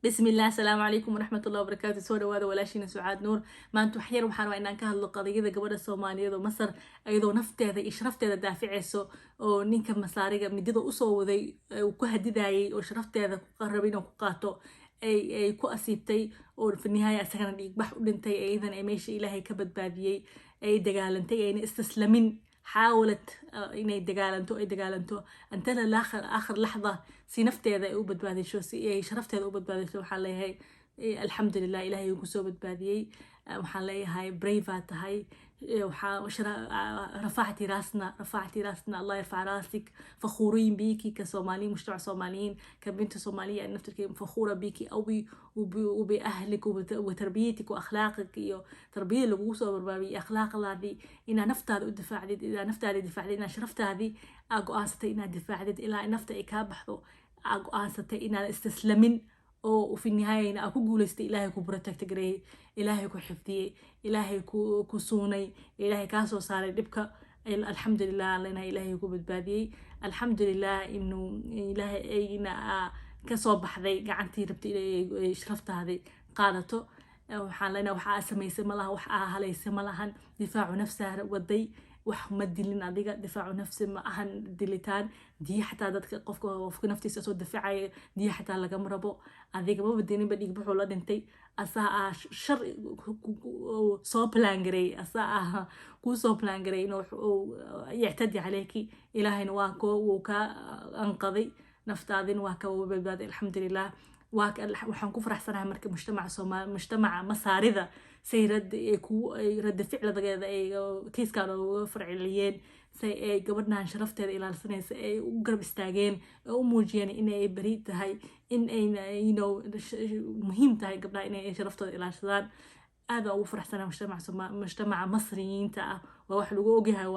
بسم الله السلام عليكم ورحمة الله وبركاته سو dhawaada walaashiina Sucaad Nuur maanta wax yar waxaan rabaa inaan ka hadlo qadiyada gabadha Soomaaliyeed oo Masar ayadoo nafteeda iyo sharafteeda daaficayso oo ninka Masaariga midida u soo waday uu ku hadidayay oo sharafteeda ku qarrabay inuu ku qaato ay ku asiibtay oo finihaaya asagana dhiigbax u dhintay aydan ay meesha Ilaahay ka badbaadiyay ay dagaalantay ayna istaslamin حاولت إني دجالنتو أنت آخر لحظة سي نفتي هذا أوبد بعد شو سي شرفت هذا أوبد بعد شو حالي هاي الحمد لله إلهي يقصو بد بعدي وحالي هاي بريفات هاي رفعتي راسنا الله يرفع راسك فخورين بيكي كصوماليين مجتمع صوماليين كبنت صومالية نفتك فخورة بيكي أوي وبأهلك وتربيتك وأخلاقك تربية لغوصة وبربابي أخلاق الله إنا نفتاد الدفاع دي إذا نفتاد الدفاع دي إنا شرفت هذه أقو آستي إنا الدفاع دي إلا نفتا إكابحثو أقو آستي إنا استسلمين وفي النهاية إن أكو جولستي إلهي كو بروتكت جري إلهي كو حفظي إلهي كو صوني إلهي كاسو صار دبكة الحمد لله لنا إلهي كو بدبادي الحمد لله إنه إلهي إنا كسو بحذي قعنتي ربتي شرفت هذه قالته وحالنا وحا سميس ملها وحا هليس ملها دفاع نفسها ودي وحمد لنا ديجا دفاع نفسي ما أهن دليتان دي حتى دتك قفك نفتي سو دفاعي دي حتى لقى مربو هذيك ما بديني بديك بحولاد انتي أسا شر سو بلانجري أسا كو سو بلانجري إنه يعتدي عليكي إلهي نواكو وكا أنقذي نفتاذين واكا وبالباد الحمد لله waxaan ku faraxsanahay marka mujtamaca Masaarida say rad ficiladageeda ay kiiskan uga farciliyeen say ay gabadhan sharafteeda ilaalinaysa ay u garab istaageen oo u muujiyeen inay bari tahay in ay muhiim tahay gabdhaha inay sharaftooda ilaashadaan aad ugu faraxsanahay mujtamaca Masriyiinta ah waa wax lagu ogyahay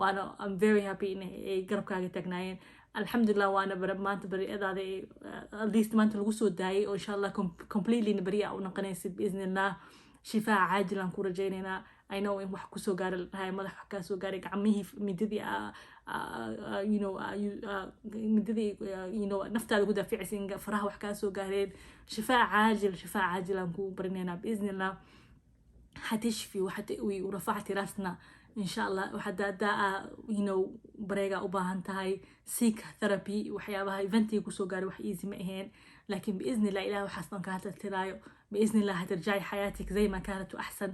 waana I'm very happy inay garabkaaga taagnaayeen الحمد لله وأنا مانت بريئة هذا at least مانت الوسو داي وإن شاء الله completely بريئة ونقنيس بإذن الله شفاء عاجلا كورة جينينا I know إن وحكو سو قاري هاي مدح حكا سو قاري عميه مددي مددي نفتح الجودة في عسين فراه وحكا سو قاري شفاء عاجلا كورة بريئنا بإذن الله حتشفي وحتقوي ورفعتي راسنا إن شاء الله وحدا داء بريغا وباهن تهاي سيك ثيرابي وحيابها إيفنتي كسو قاري وح إيزي مئهين لكن بإذن الله إله وحسنا كانت الترايو بإذن الله هترجعي حياتك زي ما كانت وأحسن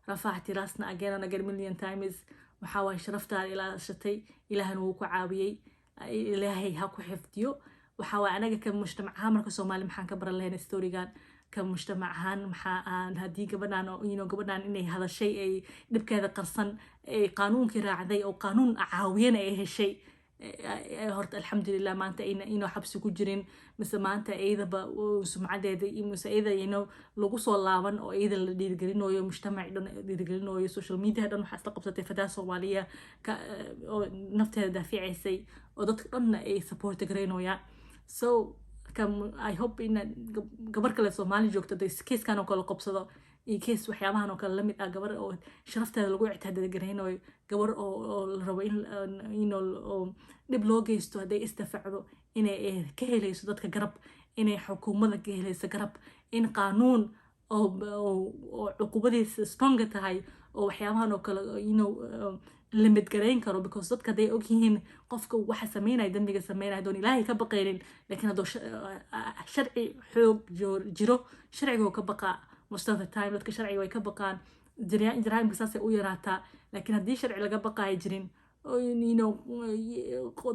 رفعتي راسنا أجينا نقر مليون تايمز وحاول شرفتها إلى شتي إله نوكو عاويي إلهي هاكو حفديو وحاول أنا كمجتمع هامركو سومالي محان كبر اللهين ستوريغان كمجتمع هان محان هدي قبلنا إنه هذا الشيء أي نبكي هذا قرصن قانون كراعي أو قانون عاوين أي هالشيء هرت الحمد لله ما أنت إنه حبس كجرين مثل ما أنت إذا وسمعة ده مثل إذا لقص والله أو إذا اللي يرجعينه مجتمع يرجعينه السوشيال ميديا هذا حتى قبضة فتاة صومالية نفتها دافع شيء وضد قلنا أي سبورت جرينه يا كم I hope إن قبر كله سومالي جوكت ده كيس كانوا كله قبضة كيس وحيامها إنه كله لميت قبر أو شرفت هذا الوقت اعتاد جرينه قبر أو الروين أو نبلوج يستوى ده استفعلوا إن كهله يسودت كجرب إن حكومة كهله يسجرب إن قانون أو عقوبة strong هاي أو حيامها إنه كله لمد جرين كانوا because ضد كده أوكيهن قفك واحد سمينا يدمج سمينا هدون إلهي كبقيرين لكن هذا شرعي حوق جرو شرعي هو كبقى مستوى التايم لك شرعي ويكبقان جرائم قصاص ويراتا لكن هدي شرعي لقبقى يجرين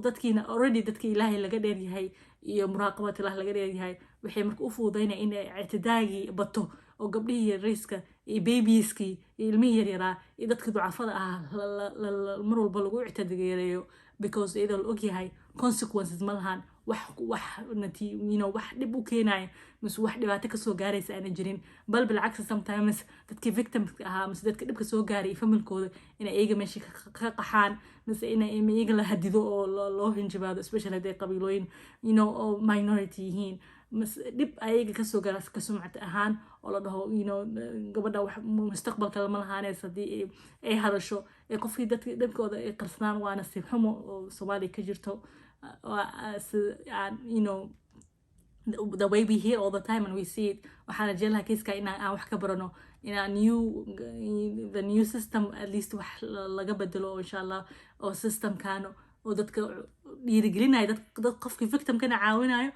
dadkiina already dadka ilaahay laga dheeryahay iyo muraaqabada ilaahay laga dheeryahay waxay marka u fuudeynaa in ictidaagii bato oo gabdhihii raiska iyo babieski iyo ilmihii yaraa iyo dadka ducafada ah mar walba lagu ictidageeyo because iyadoo la ogyahay consequences ma lahan wax dhib u keenaya mise wax dhibaato kasoo gaaraysa aan jirin bal bilcagsi sometimes dadkii victims ahaa mise dadka dhibka soo gaaray iyo familkooda inay iyaga meesha ka qaxaan mise inay iyaga la hadido oo loo hinjibaado especially haday qabiilooyin oo minority yihiin mise dhib ayaga kasoo gaara ka sumcad ahaan oo la dhaho gabadha wax mustaqbalka lama lahaanaysa haddii ay hadasho ee qofkii dadkooda ay qarsadaan waa nasiib xumo oo Soomaaliya ka jirto the way we hear all the time and we see it waxaan rajeynaha kiiska aan wax ka barano inaan the new system at least wax laga bedelo insha Allah oo systemkan oo dadka dhiirigelinayo dad qofkii victimkana caawinayo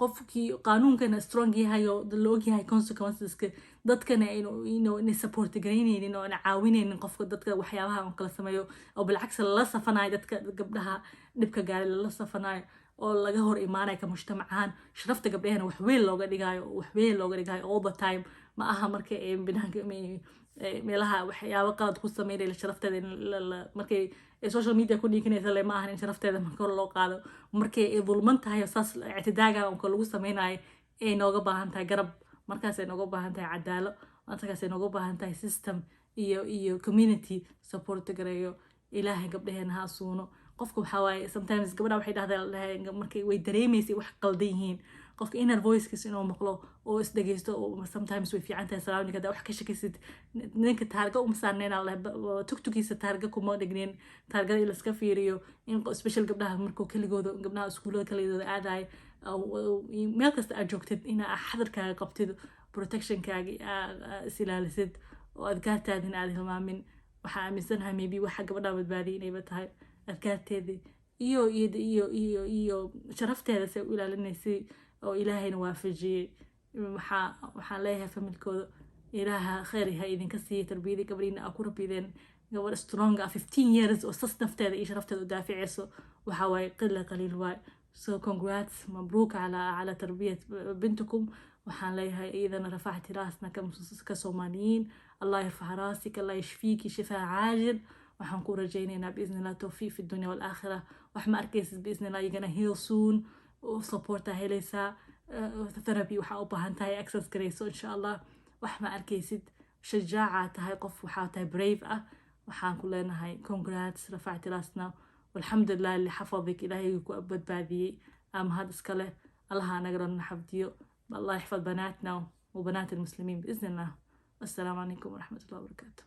qofkii qaanuunkana strong yahay oo la og yahay consequenceska dadkana inay support gareynaynin oo caawinaynin qofka dadka waxyaabaha oo kala sameeyo oo bilcagsi la safanayo dadka gabdhaha dhibka gaaray la safanayo oo laga hor imaanay ka mujtamacan sharafta gabdhahana wax weyn looga dhigayo all the time ma aha markay ay binaanka meelaha waxyaabo qalad ku sameeyay sharafteeda markay social media ku dhiiganaysa le ma aha in sharafteeda marka loo qaado markay ay dulman tahay saas ictidaaga oo lagu sameeyay ay nooga baahan tahay garab markaas ay nooga baahan tahay cadaalad markaas ay nooga baahan tahay system iyo community support gareeyo ilaahay gabdhaheena ha suuno qofka waxa waaye sometimes gabadha waxay dhahdaan markay way dareemaysay wax qaldan yihiin qofka inner voice-kiisa inuu maqlo oo is dhageysto oo sometimes way fiican tahay salaamni kada wax ka shakisid ninka taarga uma saarneen tuktukiisa taarga kuma dhignin taargada in la iska fiiriyo in special gabdhaha markuu keligooda gabdhaha iskuulada keligooda aadaay meel kasta aad joogtid inaa xadarkaaga qabtid protectionkaaga is ilaalisid oo adkaartaadina aad hilmaamin waxaa aaminsanahay maybe waxa gabadha badbaadiyay inayba tahay adkaarteedii iyo sharafteeda say u ilaalinaysay oo ilaahayna waafajiyey waxaan leeyahay familkooda ilaaha khayr ha idinka siiyay tarbiyadii gabadhiina aa ku rabideen gabadh strong 15 years oo sas nafteeda iyo sharafteeda u daaficayso waxa waaye qaliil waay so congrats mabruuk على تربية بنتكم waxaan leeyahay iyadana rafacti raasna ka Soomaaliyiin Allah yarfac raasik Allah yashfiki shifaa caajil waxaan ku rajaynaynaa باذن الله توفيق في الدنيا والآخرة wax ma arkaysid باذن الله you're gonna heal soon oo support helaysaa therapy waxa u baahan tahay access gareyso insha Allah wax ma arkaysid shajaaca tahay qof waxa tahay brave ah waxaan ku leenahay congrats rafacti raasna والحمد لله اللي حفظك إلهي يكون بدبادي هذا اسكاله الله نقدر نحفظيه الله يحفظ بناتنا وبنات المسلمين بإذن الله. السلام عليكم ورحمة الله وبركاته.